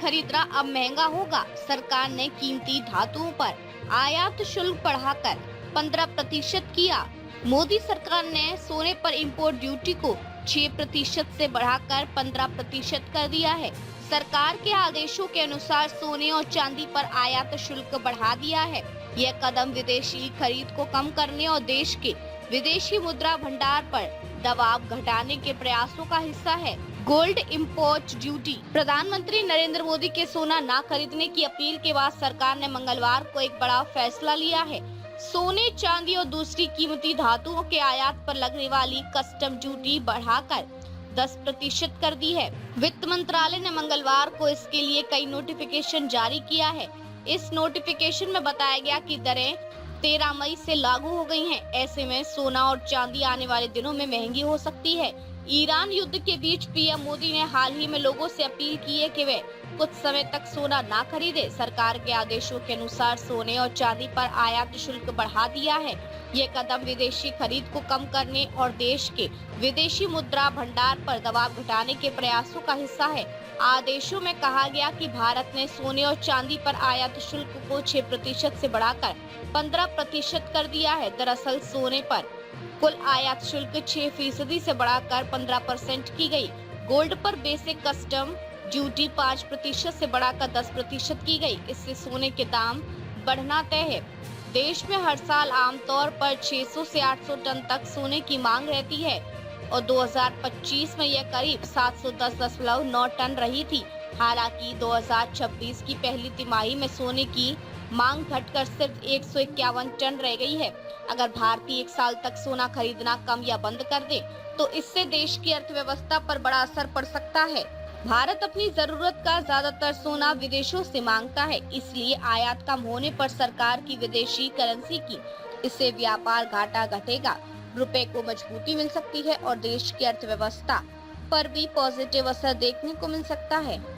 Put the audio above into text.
खरीदना अब महंगा होगा। सरकार ने कीमती धातुओं पर आयात शुल्क बढ़ाकर 15% किया। मोदी सरकार ने सोने पर इंपोर्ट ड्यूटी को 6% से बढ़ाकर 15% कर दिया है। सरकार के आदेशों के अनुसार सोने और चांदी पर आयात शुल्क बढ़ा दिया है। यह कदम विदेशी खरीद को कम करने और देश के विदेशी मुद्रा भंडार पर दबाव घटाने के प्रयासों का हिस्सा है। Gold import duty. प्रधानमंत्री नरेंद्र मोदी के सोना न खरीदने की अपील के बाद सरकार ने मंगलवार को एक बड़ा फैसला लिया है। सोने, चांदी और दूसरी कीमती धातुओं के आयात पर लगने वाली कस्टम ड्यूटी बढ़ाकर 10% कर दी है। वित्त मंत्रालय ने मंगलवार को इसके लिए कई नोटिफिकेशन जारी किया है। इस नोटिफिकेशन में बताया गया कि दरें 13 मई से लागू हो गई हैं। ऐसे में सोना और चांदी आने वाले दिनों में महंगी हो सकती है। ईरान युद्ध के बीच पीएम मोदी ने हाल ही में लोगों से अपील की है कि वे कुछ समय तक सोना ना खरीदे। सरकार के आदेशों के अनुसार सोने और चांदी पर आयात शुल्क बढ़ा दिया है। ये कदम विदेशी खरीद को कम करने और देश के विदेशी मुद्रा भंडार पर दबाव घटाने के प्रयासों का हिस्सा है। आदेशों में कहा गया कि भारत ने सोने और चांदी पर आयात शुल्क को 6% से बढ़ाकर 15% कर दिया है। दरअसल सोने पर कुल आयात शुल्क 6% से बढ़ाकर 15% की गई। गोल्ड पर बेसिक कस्टम ड्यूटी 5% से बढ़ाकर 10% की गई। इससे सोने के दाम बढ़ना तय है। देश में हर साल आमतौर पर 600 से 800 टन तक सोने की मांग रहती है और 2025 में यह करीब 710.9 टन रही थी। हालांकि 2026 की पहली तिमाही में सोने की मांग घटकर सिर्फ 151 टन रह गई है। अगर भारतीय एक साल तक सोना खरीदना कम या बंद कर दे तो इससे देश की अर्थव्यवस्था पर बड़ा असर पड़ सकता है। भारत अपनी जरूरत का ज्यादातर सोना विदेशों से मांगता है, इसलिए आयात कम होने पर सरकार की विदेशी करेंसी की इससे व्यापार घाटा घटेगा। रुपए को मजबूती मिल सकती है और देश की अर्थव्यवस्था पर भी पॉजिटिव असर देखने को मिल सकता है।